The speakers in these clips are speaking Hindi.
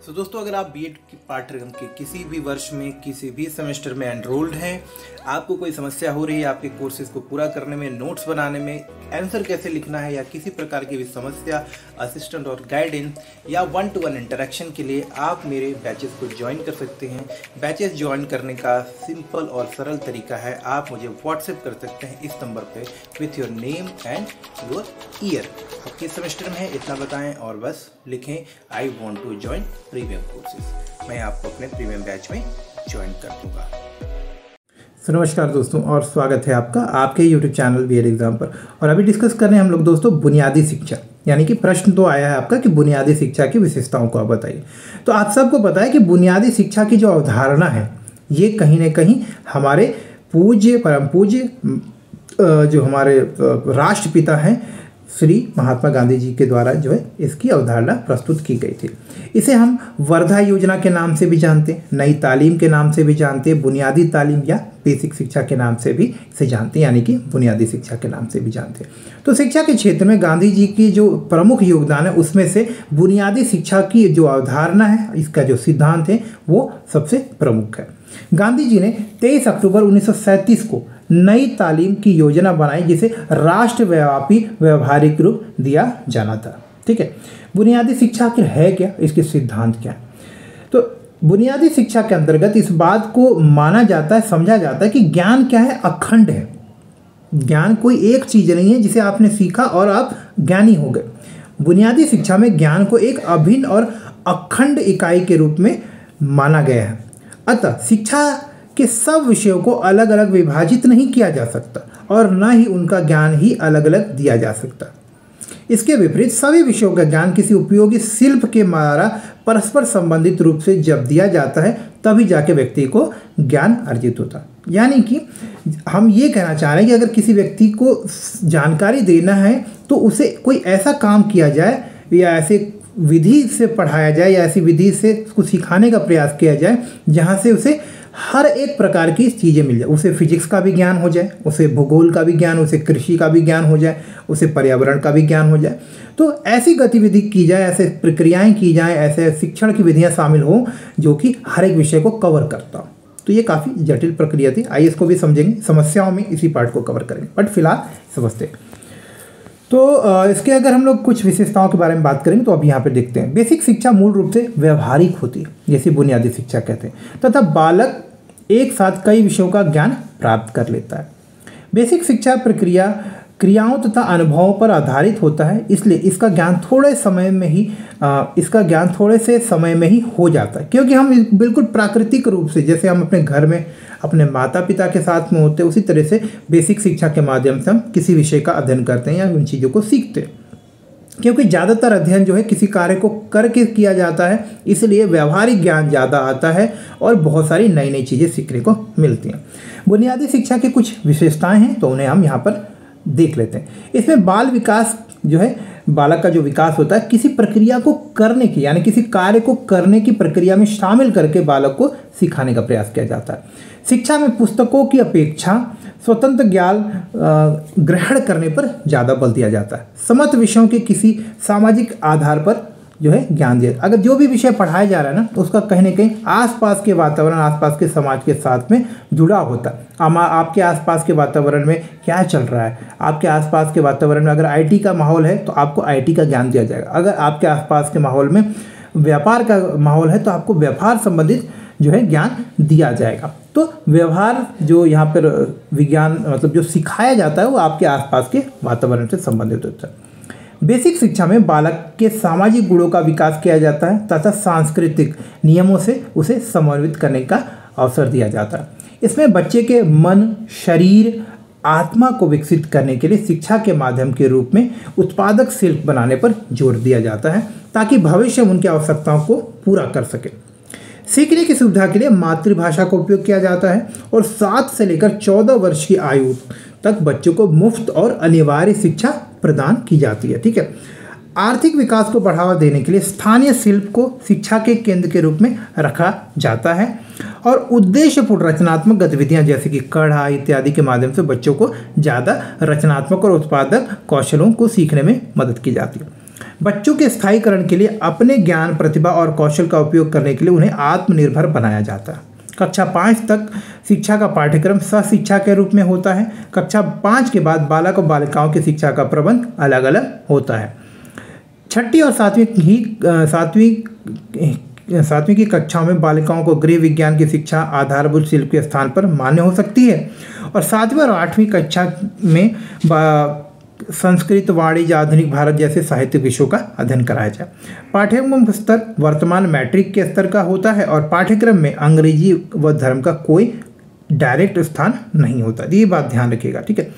तो दोस्तों, अगर आप बीएड की पाठ्यक्रम के किसी भी वर्ष में किसी भी सेमेस्टर में एनरोल्ड हैं, आपको कोई समस्या हो रही है आपके कोर्सेज को पूरा करने में, नोट्स बनाने में, आंसर कैसे लिखना है या किसी प्रकार की भी समस्या, असिस्टेंट और गाइडेंस या 1-to-1 इंटरेक्शन के लिए आप मेरे बैचेस को ज्वाइन कर सकते हैं। बैचेस ज्वाइन करने का सिंपल और सरल तरीका है, आप मुझे व्हाट्सएप कर सकते हैं इस नंबर पे with your name and your year. आप किस सेमेस्टर में है इतना बताएं और बस लिखें I want to join premium courses. मैं आपको अपने प्रीमियम बैच में ज्वाइन कर दूंगा। नमस्कार दोस्तों, और स्वागत है आपका आपके यूट्यूब चैनल बीएड एग्जाम पर। और अभी डिस्कस कर रहे हैं हम लोग दोस्तों बुनियादी शिक्षा, यानी कि प्रश्न तो आया है आपका कि बुनियादी शिक्षा की विशेषताओं को आप बताइए। तो आप सबको पता है कि बुनियादी शिक्षा की जो अवधारणा है ये कहीं ना कहीं हमारे पूज्य परम पूज्य जो हमारे राष्ट्रपिता हैं श्री महात्मा गांधी जी के द्वारा जो है इसकी अवधारणा प्रस्तुत की गई थी। इसे हम वर्धा योजना के नाम से भी जानते हैं, नई तालीम के नाम से भी जानते हैं, बुनियादी तालीम या बेसिक शिक्षा के नाम से भी इसे जानते हैं, यानी कि बुनियादी शिक्षा के नाम से भी जानते हैं। तो शिक्षा के क्षेत्र में गांधी जी की जो प्रमुख योगदान है उसमें से बुनियादी शिक्षा की जो अवधारणा है, इसका जो सिद्धांत है वो सबसे प्रमुख है। गांधी जी ने 23 अक्टूबर 1937 को नई तालीम की योजना बनाई जिसे राष्ट्रव्यापी व्यवहारिक रूप दिया जाना था। ठीक है, बुनियादी शिक्षा आखिर है क्या, इसके सिद्धांत क्या है? तो बुनियादी शिक्षा के अंतर्गत इस बात को माना जाता है, समझा जाता है कि ज्ञान क्या है, अखंड है। ज्ञान कोई एक चीज नहीं है जिसे आपने सीखा और आप ज्ञानी हो गए। बुनियादी शिक्षा में ज्ञान को एक अभिन्न और अखंड इकाई के रूप में माना गया है। अतः शिक्षा के सब विषयों को अलग अलग विभाजित नहीं किया जा सकता और न ही उनका ज्ञान ही अलग अलग दिया जा सकता। इसके विपरीत सभी विषयों का ज्ञान किसी उपयोगी शिल्प के द्वारा परस्पर संबंधित रूप से जब दिया जाता है तभी जाके व्यक्ति को ज्ञान अर्जित होता है। यानी कि हम ये कहना चाह रहे हैं कि अगर किसी व्यक्ति को जानकारी देना है तो उसे कोई ऐसा काम किया जाए या ऐसे विधि से पढ़ाया जाए या ऐसी विधि से उसको सिखाने का प्रयास किया जाए जहाँ से उसे हर एक प्रकार की चीज़ें मिल जाए। उसे फिजिक्स का भी ज्ञान हो जाए, उसे भूगोल का भी ज्ञान, उसे कृषि का भी ज्ञान हो जाए, उसे पर्यावरण का भी ज्ञान हो जाए। तो ऐसी गतिविधि की जाए, ऐसे प्रक्रियाएं की जाए, ऐसे शिक्षण की विधियां शामिल हों जो कि हर एक विषय को कवर करता हो। तो ये काफ़ी जटिल प्रक्रिया थी, आइए इसको भी समझेंगे, समस्याओं में इसी पार्ट को कवर करेंगे, बट फिलहाल समझते हैं। तो इसके अगर हम लोग कुछ विशेषताओं के बारे में बात करेंगे तो अब यहाँ पे देखते हैं। बेसिक शिक्षा मूल रूप से व्यवहारिक होती है, जैसे बुनियादी शिक्षा कहते हैं, तथा बालक एक साथ कई विषयों का ज्ञान प्राप्त कर लेता है। बेसिक शिक्षा प्रक्रिया क्रियाओं तथा अनुभवों पर आधारित होता है, इसलिए इसका ज्ञान थोड़े से समय में ही हो जाता है, क्योंकि हम बिल्कुल प्राकृतिक रूप से जैसे हम अपने घर में अपने माता पिता के साथ में होते हैं उसी तरह से बेसिक शिक्षा के माध्यम से हम किसी विषय का अध्ययन करते हैं या उन चीज़ों को सीखते हैं। क्योंकि ज़्यादातर अध्ययन जो है किसी कार्य को करके किया जाता है, इसलिए व्यवहारिक ज्ञान ज़्यादा आता है और बहुत सारी नई नई चीज़ें सीखने को मिलती हैं। बुनियादी शिक्षा की कुछ विशेषताएं हैं तो उन्हें हम यहाँ पर देख लेते हैं। इसमें बाल विकास जो है, बालक का जो विकास होता है किसी प्रक्रिया को करने की, यानी किसी कार्य को करने की प्रक्रिया में शामिल करके बालक को सिखाने का प्रयास किया जाता है। शिक्षा में पुस्तकों की अपेक्षा स्वतंत्र ज्ञान ग्रहण करने पर ज़्यादा बल दिया जाता है। समस्त विषयों के किसी सामाजिक आधार पर जो है ज्ञान दिया। अगर जो भी विषय पढ़ाया जा रहा है ना तो उसका कहीं ना कहीं आसपास के वातावरण, आसपास के समाज के साथ में जुड़ा होता है। आपके आसपास के वातावरण में क्या चल रहा है, आपके आसपास के वातावरण में अगर आईटी का माहौल है तो आपको आईटी का ज्ञान दिया जाएगा। अगर आपके आसपास के माहौल में व्यापार का माहौल है तो आपको व्यापार संबंधित जो है ज्ञान दिया जाएगा। तो व्यवहार जो यहाँ पर विज्ञान मतलब जो सिखाया जाता है वो आपके आसपास के वातावरण से संबंधित होता है। बेसिक शिक्षा में बालक के सामाजिक गुणों का विकास किया जाता है तथा सांस्कृतिक नियमों से उसे समन्वित करने का अवसर दिया जाता है। इसमें बच्चे के मन, शरीर, आत्मा को विकसित करने के लिए शिक्षा के माध्यम के रूप में उत्पादक शिल्प बनाने पर जोर दिया जाता है ताकि भविष्य में उनकी आवश्यकताओं को पूरा कर सके। सीखने की सुविधा के लिए मातृभाषा का उपयोग किया जाता है और 7 से लेकर 14 वर्ष की आयु तक बच्चों को मुफ्त और अनिवार्य शिक्षा प्रदान की जाती है। ठीक है, आर्थिक विकास को बढ़ावा देने के लिए स्थानीय शिल्प को शिक्षा के केंद्र के रूप में रखा जाता है और उद्देश्यपूर्ण रचनात्मक गतिविधियां जैसे कि कढ़ाई इत्यादि के माध्यम से बच्चों को ज़्यादा रचनात्मक और उत्पादक कौशलों को सीखने में मदद की जाती है। बच्चों के स्थायीकरण के लिए अपने ज्ञान, प्रतिभा और कौशल का उपयोग करने के लिए उन्हें आत्मनिर्भर बनाया जाता है। कक्षा 5 तक शिक्षा का पाठ्यक्रम सहशिक्षा के रूप में होता है। कक्षा 5 के बाद बालक और बालिकाओं की शिक्षा का प्रबंध अलग अलग होता है। छठी और सातवीं की कक्षाओं में बालिकाओं को गृह विज्ञान की शिक्षा आधारभूत शिल्प के स्थान पर मान्य हो सकती है और 7वीं और 8वीं कक्षा में संस्कृत, वाणिज्य, आधुनिक भारत जैसे साहित्यिक विषयों का अध्ययन कराया जाए। पाठ्यक्रम स्तर वर्तमान मैट्रिक के स्तर का होता है और पाठ्यक्रम में अंग्रेजी व धर्म का कोई डायरेक्ट स्थान नहीं होता। ये बात ध्यान रखिएगा, ठीक है।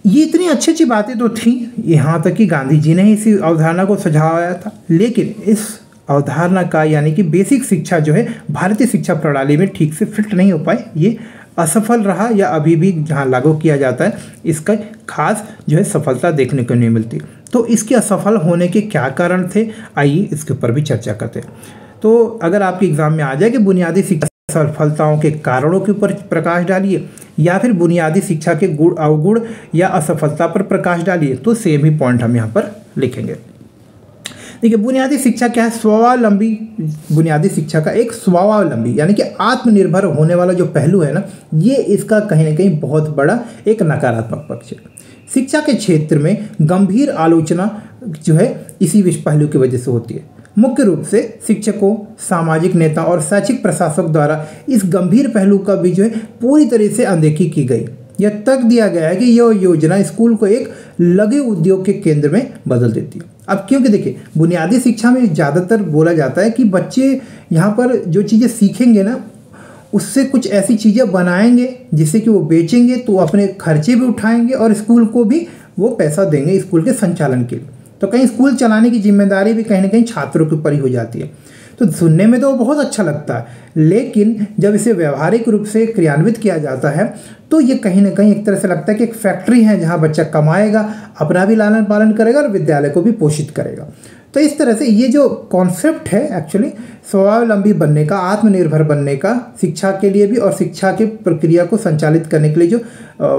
ये इतनी अच्छी अच्छी बातें तो थी, यहाँ तक कि गांधी जी ने इसी अवधारणा को सुझाया था, लेकिन इस अवधारणा का यानी कि बेसिक शिक्षा जो है भारतीय शिक्षा प्रणाली में ठीक से फिट नहीं हो पाई। ये असफल रहा या अभी भी जहाँ लागू किया जाता है इसका खास जो है सफलता देखने को नहीं मिलती। तो इसके असफल होने के क्या कारण थे, आइए इसके ऊपर भी चर्चा करते हैं। तो अगर आपके एग्जाम में आ जाए कि बुनियादी शिक्षा सफलताओं के कारणों के ऊपर प्रकाश डालिए या फिर बुनियादी शिक्षा के गुण अवगुण या असफलता पर प्रकाश डालिए, तो सेम ही पॉइंट हम यहाँ पर लिखेंगे। देखिए, बुनियादी शिक्षा क्या है? स्वावलंबी बुनियादी शिक्षा का एक स्वावलंबी यानी कि आत्मनिर्भर होने वाला जो पहलू है ना, ये इसका कहीं ना कहीं बहुत बड़ा एक नकारात्मक पक्ष है। शिक्षा के क्षेत्र में गंभीर आलोचना जो है इसी पहलू की वजह से होती है। मुख्य रूप से शिक्षकों, सामाजिक नेता और शैक्षिक प्रशासक द्वारा इस गंभीर पहलू का भी जो है पूरी तरह से अनदेखी की गई। यह तक दिया गया है कि यह योजना स्कूल को एक लघु उद्योग के केंद्र में बदल देती है। अब क्योंकि देखिए, बुनियादी शिक्षा में ज़्यादातर बोला जाता है कि बच्चे यहाँ पर जो चीज़ें सीखेंगे ना, उससे कुछ ऐसी चीज़ें बनाएंगे जिससे कि वो बेचेंगे तो अपने खर्चे भी उठाएंगे और स्कूल को भी वो पैसा देंगे स्कूल के संचालन के लिए। तो कहीं स्कूल चलाने की जिम्मेदारी भी कहीं ना कहीं छात्रों के ऊपर ही हो जाती है। तो सुनने में तो बहुत अच्छा लगता है, लेकिन जब इसे व्यवहारिक रूप से क्रियान्वित किया जाता है तो ये कहीं ना कहीं एक तरह से लगता है कि एक फैक्ट्री है जहाँ बच्चा कमाएगा, अपना भी लालन पालन करेगा और विद्यालय को भी पोषित करेगा। तो इस तरह से ये जो कॉन्सेप्ट है एक्चुअली स्वावलंबी बनने का, आत्मनिर्भर बनने का, शिक्षा के लिए भी और शिक्षा की प्रक्रिया को संचालित करने के लिए जो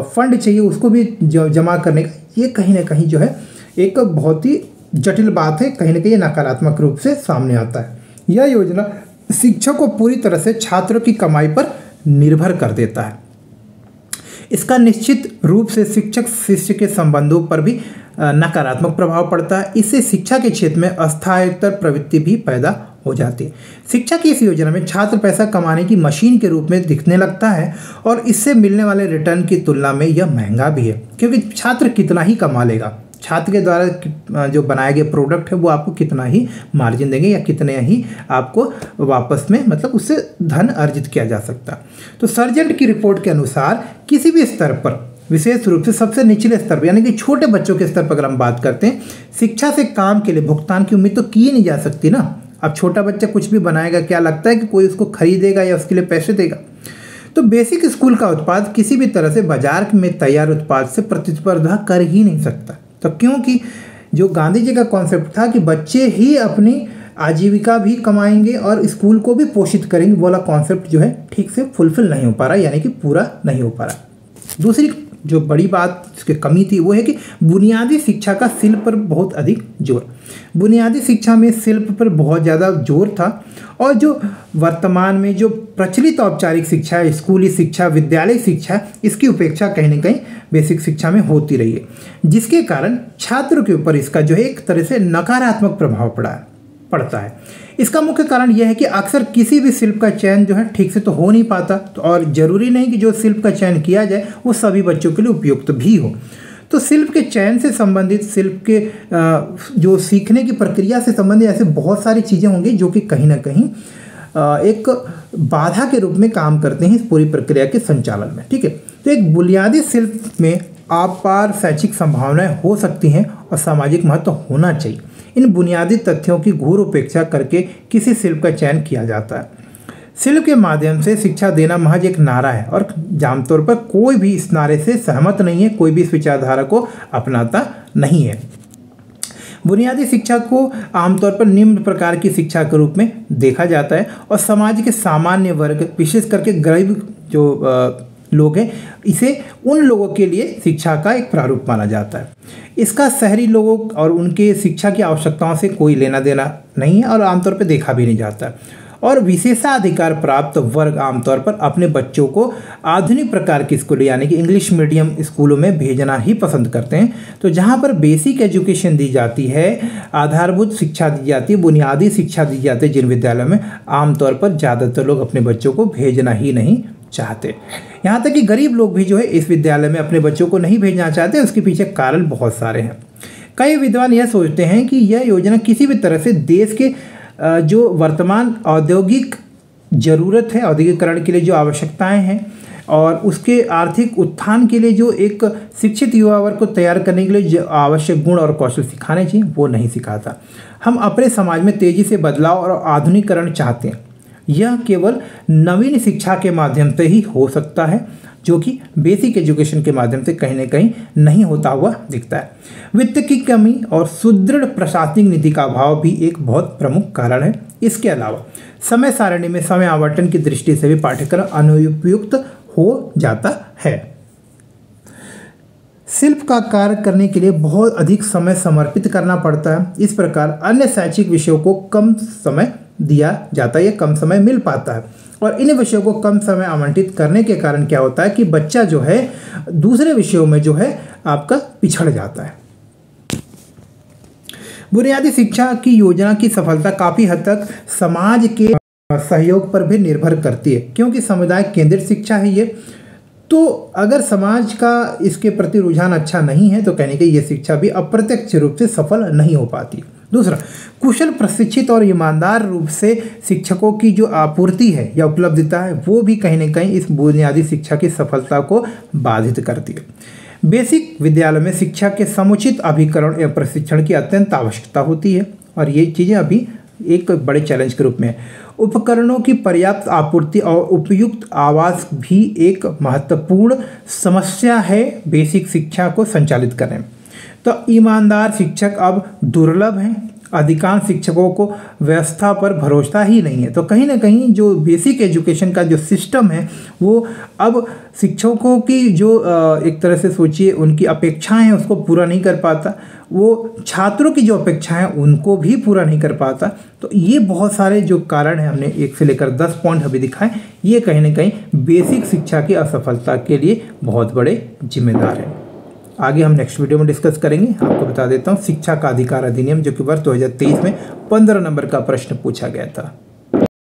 फंड चाहिए उसको भी जमा करने का, ये कहीं ना कहीं जो है एक बहुत ही जटिल बात है, कहीं ना कहीं नकारात्मक रूप से सामने आता है। यह योजना शिक्षा को पूरी तरह से छात्रों की कमाई पर निर्भर कर देता है। इसका निश्चित रूप से शिक्षक शिष्य के संबंधों पर भी नकारात्मक प्रभाव पड़ता है। इससे शिक्षा के क्षेत्र में अस्थायीतर प्रवृत्ति भी पैदा हो जाती है। शिक्षा की इस योजना में छात्र पैसा कमाने की मशीन के रूप में दिखने लगता है और इससे मिलने वाले रिटर्न की तुलना में यह महंगा भी है, क्योंकि छात्र कितना ही कमा लेगा, छात्र के द्वारा जो बनाए गए प्रोडक्ट है वो आपको कितना ही मार्जिन देंगे या कितने ही आपको वापस में मतलब उससे धन अर्जित किया जा सकता है। तो सर्जेंट की रिपोर्ट के अनुसार किसी भी स्तर पर, विशेष रूप से सबसे निचले स्तर पर यानी कि छोटे बच्चों के स्तर पर अगर हम बात करते हैं, शिक्षा से काम के लिए भुगतान की उम्मीद तो की नहीं जा सकती ना। अब छोटा बच्चा कुछ भी बनाएगा, क्या लगता है कि कोई उसको खरीदेगा या उसके लिए पैसे देगा? तो बेसिक स्कूल का उत्पाद किसी भी तरह से बाजार में तैयार उत्पाद से प्रतिस्पर्धा कर ही नहीं सकता। तो क्योंकि जो गांधी जी का कॉन्सेप्ट था कि बच्चे ही अपनी आजीविका भी कमाएंगे और स्कूल को भी पोषित करेंगे, वाला कॉन्सेप्ट जो है ठीक से फुलफिल नहीं हो पा रहा, यानी कि पूरा नहीं हो पा रहा। दूसरी जो बड़ी बात इसकी कमी थी वो है कि बुनियादी शिक्षा का शिल्प पर बहुत अधिक जोर। बुनियादी शिक्षा में शिल्प पर बहुत ज़्यादा जोर था और जो वर्तमान में जो प्रचलित औपचारिक शिक्षा है, स्कूली शिक्षा, विद्यालय शिक्षा, इसकी उपेक्षा कहीं ना कहीं बेसिक शिक्षा में होती रही है, जिसके कारण छात्रों के ऊपर इसका जो है एक तरह से नकारात्मक प्रभाव पड़ता है। इसका मुख्य कारण यह है कि अक्सर किसी भी शिल्प का चयन जो है ठीक से तो हो नहीं पाता, तो और ज़रूरी नहीं कि जो शिल्प का चयन किया जाए वो सभी बच्चों के लिए उपयुक्त भी हो। तो शिल्प के चयन से संबंधित, शिल्प के जो सीखने की प्रक्रिया से संबंधित ऐसे बहुत सारी चीज़ें होंगी जो कि कहीं ना कहीं एक बाधा के रूप में काम करते हैं इस पूरी प्रक्रिया के संचालन में, ठीक है। तो एक बुनियादी शिल्प में अपार शैक्षिक संभावनाएं हो सकती हैं और सामाजिक महत्व होना चाहिए। इन बुनियादी तथ्यों की घोर उपेक्षा करके किसी शिल्प का चयन किया जाता है। शिल्प के माध्यम से शिक्षा देना महज एक नारा है और आमतौर पर कोई भी इस नारे से सहमत नहीं है, कोई भी इस विचारधारा को अपनाता नहीं है। बुनियादी शिक्षा को आमतौर पर निम्न प्रकार की शिक्षा के रूप में देखा जाता है और समाज के सामान्य वर्ग, विशेष करके गरीब जो लोग हैं, इसे उन लोगों के लिए शिक्षा का एक प्रारूप माना जाता है। इसका शहरी लोगों और उनके शिक्षा की आवश्यकताओं से कोई लेना देना नहीं है और आमतौर पर देखा भी नहीं जाता। और विशेषाधिकार प्राप्त वर्ग आमतौर पर अपने बच्चों को आधुनिक प्रकार की स्कूल यानी कि इंग्लिश मीडियम स्कूलों में भेजना ही पसंद करते हैं। तो जहाँ पर बेसिक एजुकेशन दी जाती है, आधारभूत शिक्षा दी जाती है, बुनियादी शिक्षा दी जाती है, जिन विद्यालयों में आमतौर पर ज़्यादातर लोग अपने बच्चों को भेजना ही नहीं चाहते। यहाँ तक कि गरीब लोग भी जो है इस विद्यालय में अपने बच्चों को नहीं भेजना चाहते। उसके पीछे कारण बहुत सारे हैं। कई विद्वान यह सोचते हैं कि यह योजना किसी भी तरह से देश के जो वर्तमान औद्योगिक ज़रूरत है, औद्योगिकरण के लिए जो आवश्यकताएं हैं और उसके आर्थिक उत्थान के लिए जो एक शिक्षित युवा वर्ग को तैयार करने के लिए जो आवश्यक गुण और कौशल सिखाने चाहिए वो नहीं सिखाता। हम अपने समाज में तेज़ी से बदलाव और आधुनिकीकरण चाहते हैं। यह केवल नवीन शिक्षा के माध्यम से ही हो सकता है, जो कि बेसिक एजुकेशन के माध्यम से कहीं ना कहीं नहीं होता हुआ दिखता है। वित्त की कमी और सुदृढ़ प्रशासनिक नीति का अभाव भी एक बहुत प्रमुख कारण है। इसके अलावा समय सारणी में समय आवंटन की दृष्टि से भी पाठ्यक्रम अनुपयुक्त हो जाता है। शिल्प का कार्य करने के लिए बहुत अधिक समय समर्पित करना पड़ता है। इस प्रकार अन्य शैक्षिक विषयों को कम समय दिया जाता है या कम समय मिल पाता है। और इन विषयों को कम समय आवंटित करने के कारण क्या होता है कि बच्चा जो है दूसरे विषयों में जो है आपका पिछड़ जाता है। बुनियादी शिक्षा की योजना की सफलता काफ़ी हद तक समाज के सहयोग पर भी निर्भर करती है, क्योंकि समुदाय केंद्रित शिक्षा है ये। तो अगर समाज का इसके प्रति रुझान अच्छा नहीं है तो कहने की ये शिक्षा भी अप्रत्यक्ष रूप से सफल नहीं हो पाती। दूसरा, कुशल, प्रशिक्षित और ईमानदार रूप से शिक्षकों की जो आपूर्ति है या उपलब्धता है वो भी कहीं ना कहीं इस बुनियादी शिक्षा की सफलता को बाधित करती है। बेसिक विद्यालय में शिक्षा के समुचित अभिकरण एवं प्रशिक्षण की अत्यंत आवश्यकता होती है और ये चीज़ें अभी एक बड़े चैलेंज के रूप में है। उपकरणों की पर्याप्त आपूर्ति और उपयुक्त आवास भी एक महत्वपूर्ण समस्या है बेसिक शिक्षा को संचालित करने में। तो ईमानदार शिक्षक अब दुर्लभ हैं। अधिकांश शिक्षकों को व्यवस्था पर भरोसा ही नहीं है। तो कहीं ना कहीं जो बेसिक एजुकेशन का जो सिस्टम है वो अब शिक्षकों की जो एक तरह से सोचिए उनकी अपेक्षाएं हैं उसको पूरा नहीं कर पाता, वो छात्रों की जो अपेक्षाएं हैं उनको भी पूरा नहीं कर पाता। तो ये बहुत सारे जो कारण हैं, हमने 1 से लेकर 10 पॉइंट अभी दिखाए, ये कहीं ना कहीं बेसिक शिक्षा की असफलता के लिए बहुत बड़े जिम्मेदार हैं। आगे हम नेक्स्ट वीडियो में डिस्कस करेंगे। आपको बता देता हूँ शिक्षा का अधिकार अधिनियम जो कि वर्ष 2023 में 15 नंबर का प्रश्न पूछा गया था।